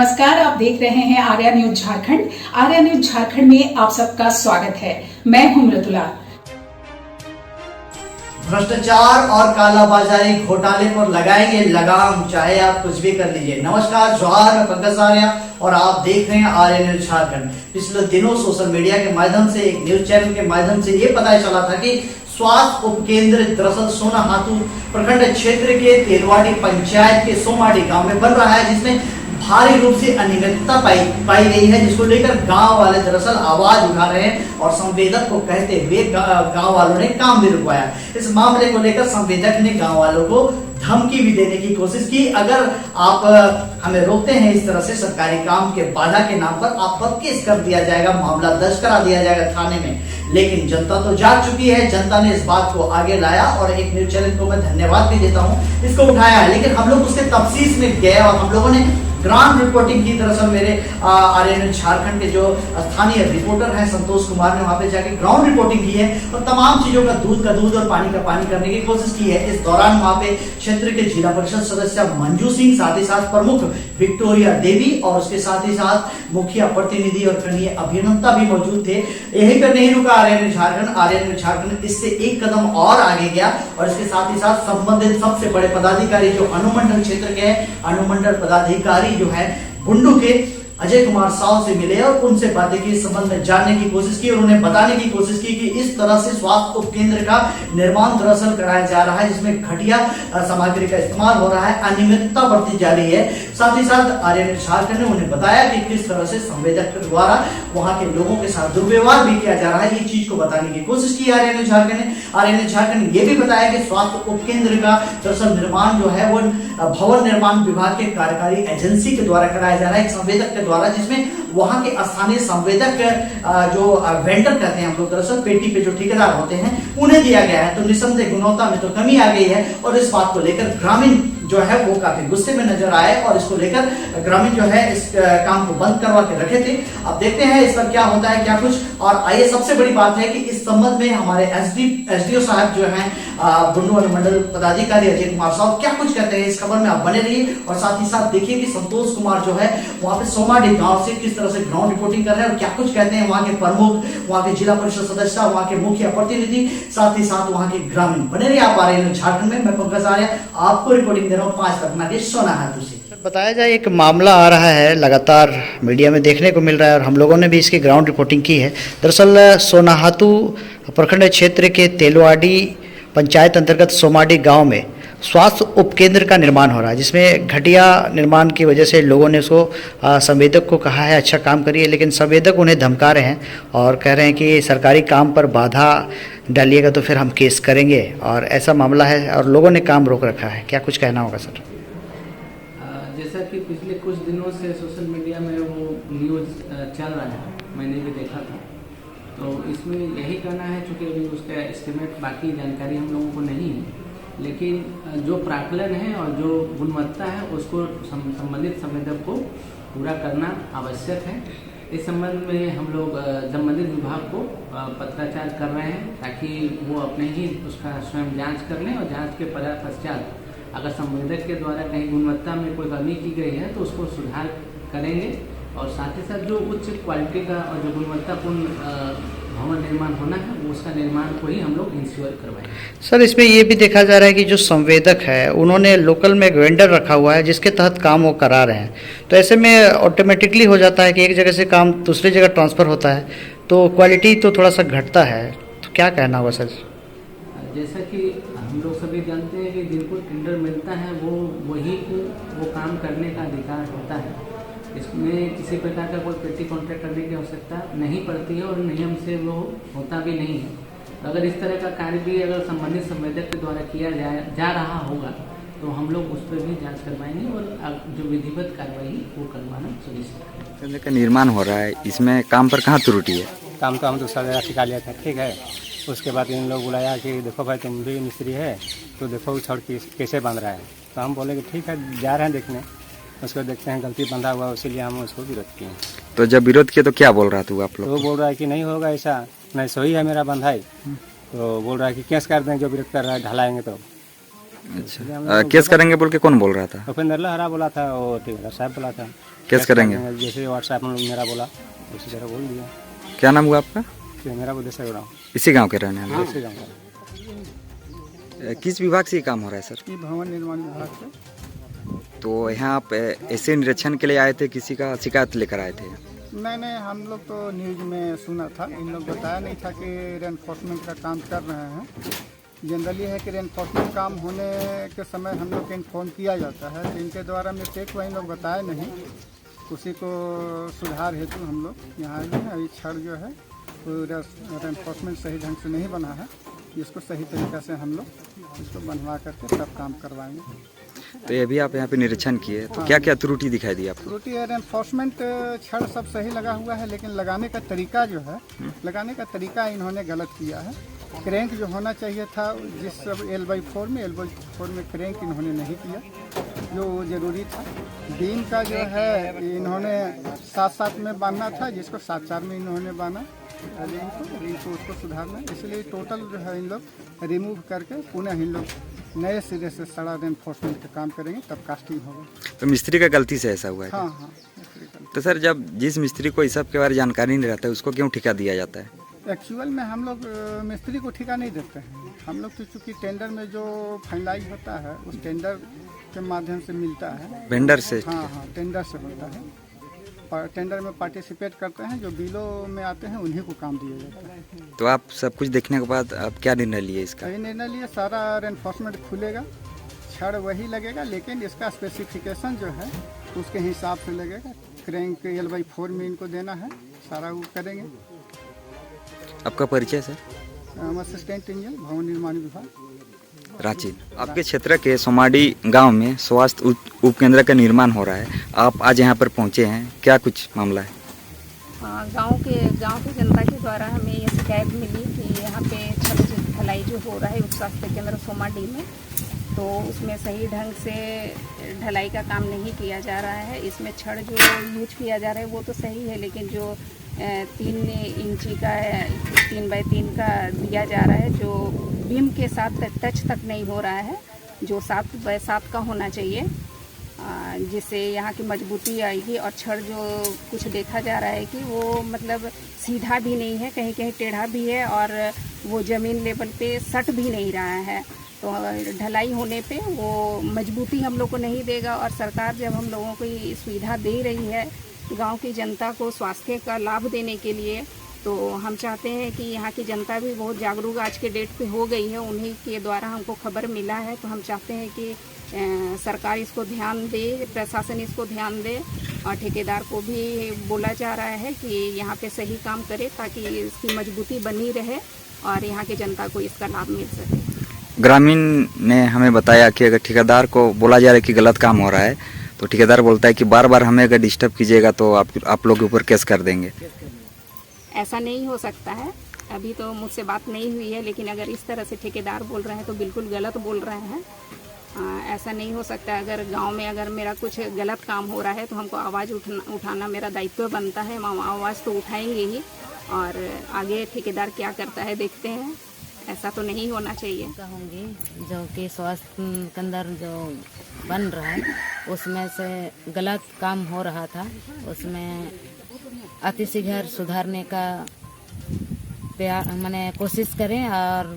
नमस्कार, आप देख रहे हैं आर्या न्यूज झारखंड। आर्या न्यूज झारखंड में आप सबका स्वागत है। मैं हूं मृदुला। भ्रष्टाचार और कालाबाजारी घोटाले पर लगाएंगे लगाम, चाहे आप कुछ भी कर लीजिए। नमस्कार, जोहार, मैं पंकज आर्या और आप देख रहे हैं आर्या न्यूज झारखंड। पिछले दिनों सोशल मीडिया के माध्यम से, एक न्यूज चैनल के माध्यम से ये पता चला था कि स्वास्थ्य उपकेंद्र दरअसल सोनाहातू प्रखंड क्षेत्र के तेलवाड़ी पंचायत के सोमाडी गांव में बन रहा है, जिसमें भारी रूप से अनियमितता पाई गई है, जिसको लेकर गांव वाले दरअसल आवाज उठा रहे हैं और संवेदक को कहते हुए गांव वालों ने काम भी रुकवाया। इस मामले को लेकर संवेदक ने गांव वालों को धमकी भी देने की कोशिश की, अगर आप हमें रोकते हैं इस तरह से सरकारी काम के बाधा के नाम पर, आप पर केस कर दिया जाएगा, मामला दर्ज करा दिया जाएगा थाने में। लेकिन जनता तो जाग चुकी है, जनता ने इस बात को आगे लाया और एक न्यूज चैनल को मैं धन्यवाद भी देता हूं, इसको उठाया है। लेकिन हम लोग उसके तफसील में गए और हम लोगों ने ग्राउंड रिपोर्टिंग की। दरअसल मेरे आर्या न्यूज झारखंड के जो स्थानीय रिपोर्टर हैं संतोष कुमार ने वहां पे जाके ग्राउंड रिपोर्टिंग की है और तमाम चीजों का दूध और पानी का पानी करने की कोशिश की है। इस दौरान वहां पे क्षेत्र के जिला परिषद सदस्य मंजू सिंह, साथ ही साथ प्रमुख विक्टोरिया देवी और उसके साथ ही साथ मुखिया प्रतिनिधि और कनीय अभियंता भी मौजूद थे। यहीं पर नहीं रुका आर्या न्यूज झारखंड। आर्या न्यूज झारखंड इससे एक कदम और आगे गया और इसके साथ ही साथ संबंधित सबसे बड़े पदाधिकारी जो अनुमंडल क्षेत्र के अनुमंडल पदाधिकारी जो है बुंडू के अजय कुमार साव से मिले और उनसे बातें की, इस संबंध में जानने की कोशिश की और उन्हें बताने की कोशिश की कि इस तरह से स्वास्थ्य उपकेंद्र का निर्माण दरअसल कराया जा रहा है, जिसमें घटिया सामग्री का इस्तेमाल हो रहा है, अनियमितता बढ़ती जा रही है। साथ ही साथ आर्या न्यूज झारखंड ने उन्हें बताया कि किस तरह से संवेदक के द्वारा वहां के लोगों के साथ दुर्व्यवहार भी किया जा रहा है। ये चीज को बताने की कोशिश की आर्या न्यूज झारखंड ने। आर्या न्यूज झारखंड ने यह भी बताया कि स्वास्थ्य उपकेंद्र का दरअसल निर्माण जो है वो भवन निर्माण विभाग के कार्यकारी एजेंसी के द्वारा कराया जा रहा है, एक संवेदक के द्वारा, जिसमें वहां के स्थानीय संवेदक जो वेंडर कहते हैं हम लोग, दरअसल पेटी पे जो ठेकेदार होते हैं उन्हें दिया गया है। तो निसंदेह गुणवत्ता में तो कमी आ गई है और इस बात को लेकर ग्रामीण जो है वो काफी गुस्से में नजर आए और इसको लेकर ग्रामीण जो है इस काम को बंद करवा के रखे थे। अब देखते हैं इस पर क्या होता है, क्या कुछ। और आइए, सबसे बड़ी बात है कि इस संबंध में हमारे एसडीओ साहब जो हैं बुंडू अनुमंडल पदाधिकारी अजय कुमार साहब क्या कुछ कहते हैं, इस खबर में आप बने रहिए और साथ ही साथ देखिए कि संतोष कुमार जो है वहां पे सोमाडी गांव से किस तरह से ग्राउंड रिपोर्टिंग कर रहे हैं और क्या कुछ कहते हैं वहां के प्रमुख, वहां के जिला परिषद सदस्य, वहां के मुखिया प्रतिनिधि, साथ ही साथ वहां के ग्रामीण। बने रहिए आप आर्या न्यूज झारखंड में। मैं पंकज आर्या आपको रिपोर्टिंग दे रहा हूँ 5 पटना के सोनाहातू से। बताया जाए, एक मामला आ रहा है, लगातार मीडिया में देखने को मिल रहा है और हम लोगों ने भी इसकी ग्राउंड रिपोर्टिंग की है। दरअसल सोनाहातू प्रखंड क्षेत्र के तेलवाड़ी पंचायत अंतर्गत सोमाडी गांव में स्वास्थ्य उपकेंद्र का निर्माण हो रहा है, जिसमें घटिया निर्माण की वजह से लोगों ने उसको संवेदक को कहा है अच्छा काम करिए, लेकिन संवेदक उन्हें धमका रहे हैं और कह रहे हैं कि सरकारी काम पर बाधा डालिएगा तो फिर हम केस करेंगे, और ऐसा मामला है और लोगों ने काम रोक रखा है। क्या कुछ कहना होगा सर? जैसा कि पिछले कुछ दिनों से सोशल मीडिया में वो न्यूज़ चल रहा है, मैंने भी देखा था, तो इसमें यही कहना है, चूँकि अभी उसका एस्टिमेट बाकी जानकारी हम लोगों को नहीं है, लेकिन जो प्राकलन है और जो गुणवत्ता है उसको संबंधित संवेदक को पूरा करना आवश्यक है। इस संबंध में हम लोग संबंधित विभाग को पत्राचार कर रहे हैं ताकि वो अपने ही उसका स्वयं जांच कर लें और जांच के पश्चात अगर संवेदक के द्वारा कहीं गुणवत्ता में कोई कमी की गई है तो उसको सुधार करेंगे और साथ ही साथ जो उच्च क्वालिटी का और जो गुणवत्तापूर्ण भवन निर्माण होना है उसका निर्माण को ही हम लोग इंश्योर करवाएंगे। सर, इसमें ये भी देखा जा रहा है कि जो संवेदक है उन्होंने लोकल में एक वेंडर रखा हुआ है जिसके तहत काम वो करा रहे हैं, तो ऐसे में ऑटोमेटिकली हो जाता है कि एक जगह से काम दूसरी जगह ट्रांसफ़र होता है तो क्वालिटी तो थोड़ा सा घटता है, तो क्या कहना होगा सर? जैसा कि हम लोग सभी जानते हैं कि जिनको टेंडर मिलता है वो वही को वो काम करने का अधिकार होता है, इसमें किसी प्रकार का कोई पेटी कॉन्ट्रैक्ट करने की आवश्यकता नहीं पड़ती है और नियम से वो होता भी नहीं है। अगर इस तरह का कार्य भी अगर संबंधित संवेदक के द्वारा किया जा रहा होगा तो हम लोग उस पर भी जांच करवाएंगे और जो विधिवत कार्रवाई वो करवाना सुनिश्चित करेंगे। का निर्माण हो रहा है, इसमें काम पर कहाँ त्रुटि है? काम तो हम दूसरा जगह ठिका लिया था, ठीक है। उसके बाद इन लोग बुलाया कि देखो भाई तुम भी मिस्त्री है तो देखो छड़ कैसे बंध रहा है, तो हम बोले कि ठीक है जा रहे हैं देखने, उसको देखते हैं गलती बंधा हुआ, इसीलिए हम उसको विरोध किए। तो जब विरोध किया तो क्या बोल रहा था आप लोग? तो वो बोल रहा है कि नहीं होगा ऐसा, नहीं सही है मेरा बंधाई, तो बोल रहा है कि केस कर दें जो विरोध कर रहा है ढलाएंगे तो। इसलिए हम अच्छा लोग केस करेंगे बोल के कौन बोल रहा था? उपेंद्र लहरा बोला था, वो ठेकेदार साहब बोला था केस करेंगे। जैसे व्हाट्सएप में मेरा बोला उसी तरह बोल दिया क्या नाम हुआ आपका? कि मेरा उद्देश्य गाँव इसी गांव के रहने वाले? इसी गाँव का किस विभाग से ये काम हो रहा है सर? ये भवन निर्माण विभाग से। तो यहाँ आप ऐसे निरीक्षण के लिए आए थे, किसी का शिकायत लेकर आए थे? नहीं, हम लोग तो न्यूज़ में सुना था, इन लोग बताया नहीं था कि रेनफोर्समेंट का काम कर रहे हैं। जनरली है कि रेनफोर्समेंट काम होने के समय हम लोग को इन्फॉर्म किया जाता है, तो इनके द्वारा मिस्टेक हुआ, इन लोग बताए नहीं, उसी को सुधार हेतु हम लोग यहाँ आए हैं। अभी छड़ जो है वो रेनफोर्समेंट सही ढंग से नहीं बना है, इसको सही तरीक़ा से हम लोग इसको बनवा करके तब काम करवाएंगे। तो ये भी आप यहाँ पे निरीक्षण किए, तो क्या क्या त्रुटि दिखाई दी आपको? त्रुटि है, रेनफोर्समेंट छड़ सब सही लगा हुआ है, लेकिन लगाने का तरीका जो है, लगाने का तरीका इन्होंने गलत किया है। क्रैंक जो होना चाहिए था जिस सब L/4 में क्रैंक इन्होंने नहीं किया जो ज़रूरी था। बीम का जो है इन्होंने 7-7 में बांधना था, जिसको 7-4 में इन्होंने बांधा। रिंग को उसको सुधारना, इसलिए टोटल जो है इन लोग रिमूव करके पुनः इन लोग नए सिरे से सड़ा रेनफोर्समेंट का काम करेंगे, तब कास्टिंग होगा। तो मिस्त्री का गलती से ऐसा हुआ है? हाँ। तो सर जब जिस मिस्त्री को इस सब के बारे में जानकारी नहीं रहता है, उसको क्यों ठेका दिया जाता है? एक्चुअल में हम लोग मिस्त्री को ठेका नहीं देते हैं। हम लोग तो चूँकि टेंडर में जो फाइनलाइज होता है उस टेंडर के माध्यम से मिलता है, वेंडर से? हाँ, टेंडर से होता है। और टेंडर में पार्टिसिपेट करते हैं, जो बिलों में आते हैं उन्हीं को काम दिया जाता है। तो आप सब कुछ देखने के बाद आप क्या निर्णय लिए इसका? ये निर्णय लिए सारा रेनफोर्समेंट खुलेगा, छड़ वही लगेगा, लेकिन इसका स्पेसिफिकेशन जो है उसके हिसाब से लगेगा। क्रैंक L/4 में इनको देना है, सारा वो करेंगे। आपका परिचय सर? हम असिस्टेंट इंजीनियर, भवन निर्माण विभाग, रांची। आपके क्षेत्र के सोमाडी गांव में स्वास्थ्य उप केंद्र का निर्माण हो रहा है, आप आज यहां पर पहुंचे हैं, क्या कुछ मामला है? गांव के जनता के द्वारा हमें ये शिकायत मिली कि यहाँ पे छड़ ढलाई जो हो रहा है उप स्वास्थ्य केंद्र सोमाडी में, तो उसमें सही ढंग से ढलाई का काम नहीं किया जा रहा है। इसमें छड़ जो यूज किया जा रहा है वो तो सही है, लेकिन जो 3 इंची का 3x3 का दिया जा रहा है, जो बीम के साथ टच तक नहीं हो रहा है, जो 7x7 का होना चाहिए, जिससे यहाँ की मजबूती आएगी। और छड़ जो कुछ देखा जा रहा है कि वो मतलब सीधा भी नहीं है, कहीं कहीं टेढ़ा भी है, और वो ज़मीन लेवल पे सट भी नहीं रहा है। तो ढलाई होने पे वो मजबूती हम लोग को नहीं देगा। और सरकार जब हम लोगों को ये सुविधा दे रही है गांव की जनता को स्वास्थ्य का लाभ देने के लिए, तो हम चाहते हैं कि यहाँ की जनता भी बहुत जागरूक आज के डेट पे हो गई है। उन्हीं के द्वारा हमको खबर मिला है, तो हम चाहते हैं कि सरकार इसको ध्यान दे, प्रशासन इसको ध्यान दे, और ठेकेदार को भी बोला जा रहा है कि यहाँ पे सही काम करे, ताकि इसकी मजबूती बनी रहे और यहाँ की जनता को इसका लाभ मिल सके। ग्रामीण ने हमें बताया कि अगर ठेकेदार को बोला जा रहा है कि गलत काम हो रहा है, तो ठेकेदार बोलता है कि बार बार हमें अगर डिस्टर्ब कीजिएगा तो आप लोग के ऊपर केस कर देंगे। ऐसा नहीं हो सकता है, अभी तो मुझसे बात नहीं हुई है, लेकिन अगर इस तरह से ठेकेदार बोल रहे हैं तो बिल्कुल गलत बोल रहे हैं। ऐसा नहीं हो सकता। अगर गांव में अगर मेरा कुछ गलत काम हो रहा है तो हमको आवाज़ उठाना मेरा दायित्व बनता है, हम आवाज़ तो उठाएंगे ही, और आगे ठेकेदार क्या करता है देखते हैं। ऐसा तो नहीं होना चाहिए। कहूँगी जो कि स्वास्थ्य केंद्र जो बन रहा है उसमें से गलत काम हो रहा था, उसमें अतिशीघ्र सुधारने का मैंने कोशिश करें, और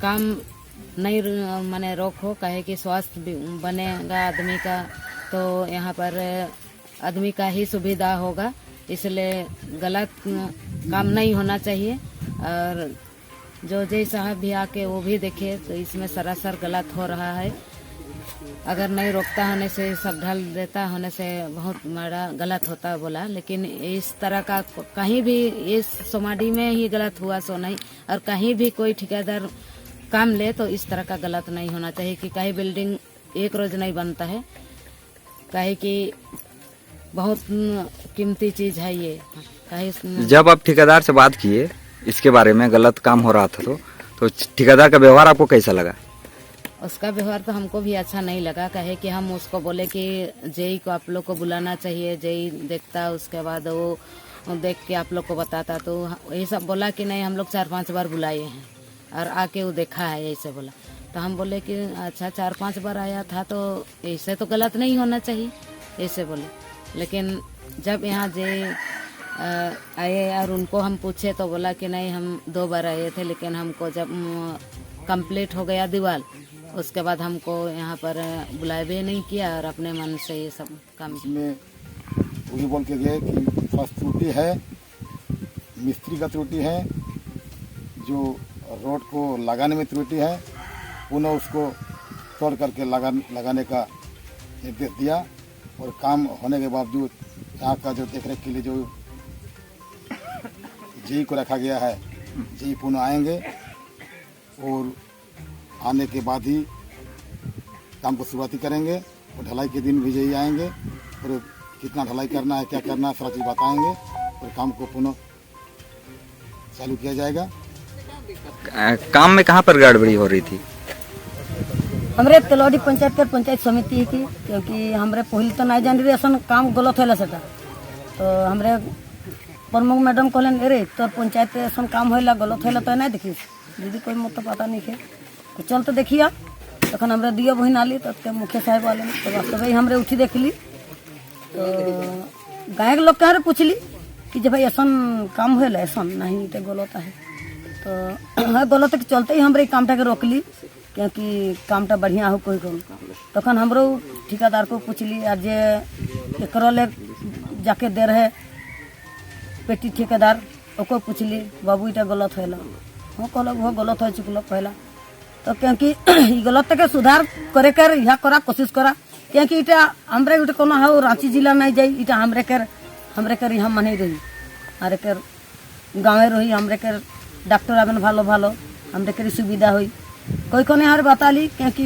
काम नहीं मैंने रोको, कहे कि स्वास्थ्य बनेगा आदमी का तो यहाँ पर आदमी का ही सुविधा होगा, इसलिए गलत काम नहीं होना चाहिए। और जो जय साहब भी आके वो भी देखे तो इसमें सरासर गलत हो रहा है। अगर नहीं रोकता होने से, सब ढल देता होने से बहुत बड़ा गलत होता बोला, लेकिन इस तरह का कहीं भी इस सोमाडी में ही गलत हुआ सो नहीं, और कहीं भी कोई ठेकेदार काम ले तो इस तरह का गलत नहीं होना चाहिए कि कहीं बिल्डिंग एक रोज नहीं बनता है, कहीं कि बहुत कीमती चीज़ है ये। कहीं जब आप ठेकेदार से बात किए इसके बारे में, गलत काम हो रहा था, तो ठेकेदार का व्यवहार आपको कैसा लगा? उसका व्यवहार तो हमको भी अच्छा नहीं लगा। कहे कि हम उसको बोले कि जेई को आप लोग को बुलाना चाहिए, जेई देखता, उसके बाद वो देख के आप लोग को बताता। तो ये सब बोला कि नहीं, हम लोग 4-5 बार बुलाए हैं और आके वो देखा है, ऐसे बोला। तो हम बोले कि अच्छा 4-5 बार आया था तो ऐसे तो गलत नहीं होना चाहिए, ऐसे बोले। लेकिन जब यहाँ जे आए और उनको हम पूछे तो बोला कि नहीं हम 2 बार आए थे, लेकिन हमको जब कंप्लीट हो गया दीवार उसके बाद हमको यहाँ पर बुलाया भी नहीं किया और अपने मन से ये सब काम इसमें वही बोल के गए कि फर्स्ट त्रुटि है, मिस्त्री का त्रुटि है, जो रोड को लगाने में त्रुटि है, पुनः उसको तोड़ करके लगाने का निर्देश दिया। और काम होने के बावजूद यहाँ का जो देखरेख के लिए जो जेई को रखा गया है, जेई पुनः आएंगे और आने के बाद ही काम को शुरुआती करेंगे। और ढलाई के दिन भी जेई आएंगे और कितना ढलाई करना है, क्या करना है, सारा चीज़ बताएंगे और काम को पुनः चालू किया जाएगा। काम में कहाँ पर गड़बड़ी हो रही थी? हमरे तेलवाड़ी पंचायत के पंचायत समिति की, क्योंकि हमरे पहले तो नहीं जान रही ऐसा काम गलत होला सेटा। तो हमरे प्रमुख मैडम कहलन अरे तोर पंचायत ऐसा काम होला गलत होला तो नहीं देखी दीदी कोई मत तो पता नहीं है तो चल तो देखिए। तखन हमरे दिया बहन आली तो मुखिया साहब आले तो वास्तव ही हमरे उठी देखली तो गाँव के लोग कह पूछली कि जब भाई ऐसा काम होला ऐसा नहीं तो गलत है। तो गलत के चलते ही हमरे कामटा के रोकली, क्योंकि कामटा बढ़िया हो कोई कम। तखन हमरो ठेकेदार को पूछली और जे एकरो ले जाके दे रहे पेटी ठेकेदार ओको पूछली बाबू इटा गलत होला। हाँ कहलक वो गलत हो चुकल पहला। तो क्योंकि गलत के सुधार करे कर यहाँ करा कोशिश करा, क्योंकि इटा हमरे इटा कोनो है रांची जिला नहीं जाई, इटा हमरे कर यहाँ मनी रही अरे कर गाँवे रही हमरे कर डॉक्टर आवेन भालो भालो हमरे कर सुविधा हुई। कोई कोने हर बताली क्योंकि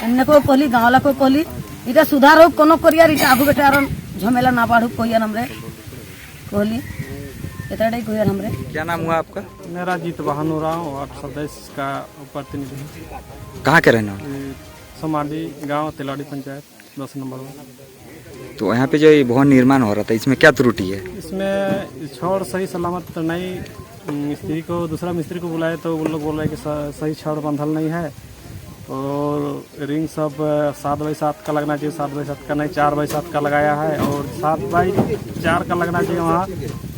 अन्य को कहली गाँव वाला को कहली इटा सुधार हो कोनो करियर इटा आगू बेटा झमेला ना बढ़ू कोई हमरे कहली इतना कोई हमरे। क्या नाम हुआ आपका? मेरा जीत वाहन हो रहा हूँ, 8 सदस्य का प्रतिनिधि। कहाँ के रहने वाले? सोमाडी गांव तेलवाड़ी पंचायत 10 नंबर में। तो यहाँ पे जो ये भवन निर्माण हो रहा था इसमें क्या त्रुटि है? इसमें छड़ सही सलामत तो नहीं, मिस्त्री को दूसरा मिस्त्री को बुलाए तो वो लोग बोल रहे हैं कि सही छड़ बंधल नहीं है और रिंग सब 7x7 का लगना चाहिए, 7x7 का नहीं 4x7 का लगाया है और 7x4 का लगना चाहिए, वहाँ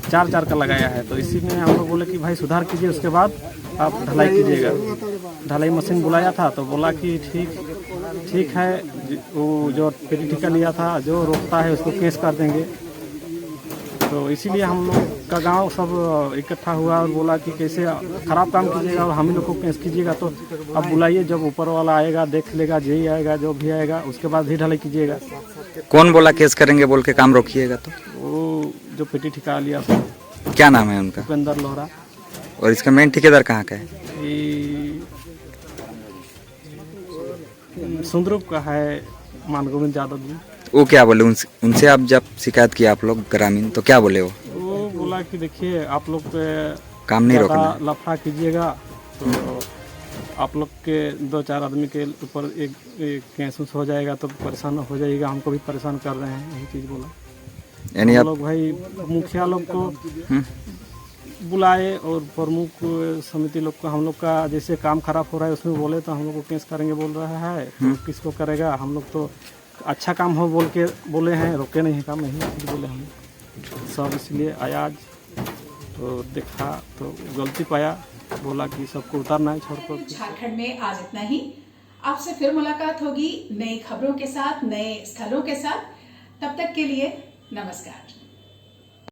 4x4 का लगाया है। तो इसी में हम लोग बोले कि भाई सुधार कीजिए, उसके बाद आप ढलाई कीजिएगा। ढलाई मशीन बुलाया था तो बोला कि ठीक है, वो जो पेटी ठेका लिया था जो रोकता है उसको केस कर देंगे। तो इसीलिए हम लोग का गांव सब इकट्ठा हुआ और बोला कि कैसे खराब काम कीजिएगा और हम ही लोग को केस कीजिएगा। तो अब बुलाइए, जब ऊपर वाला आएगा देख लेगा, जेई आएगा जो भी आएगा उसके बाद ही ढलाई कीजिएगा। कौन बोला केस करेंगे बोल के काम रोकिएगा? तो वो जो पेटी ठेका लिया था। क्या नाम है उनका? उपेंद्र लोहरा। और इसका मेन ठेकेदार कहाँ का है? सुंदरूप का है मान गोविंद यादव जी। वो क्या बोले? उनसे आप जब शिकायत किया आप लोग ग्रामीण तो क्या बोले? वो बोला कि देखिए आप लोग काम नहीं रोकना, लफड़ा कीजिएगा तो आप लोग के 2-4 आदमी के ऊपर एक केस हो जाएगा तो परेशान हो जाएगा, हमको भी परेशान कर रहे हैं, यही चीज़ बोला। यानी आप लोग भाई मुखिया लोग को बुलाए और प्रमुख समिति लोग को, हम लोग का जैसे काम खराब हो रहा है उसमें बोले तो हम लोग को केस करेंगे बोल रहा है, तो किसको करेगा? हम लोग तो अच्छा काम हो बोल के बोले हैं, रोके नहीं है काम, नहीं बोले हम सब। इसलिए आया आज तो देखा तो गलती पाया, बोला कि सबको उतारना है छोड़ कर। झारखंड में आज इतना ही। आपसे फिर मुलाकात होगी नई खबरों के साथ, नए स्थलों के साथ। तब तक के लिए नमस्कार।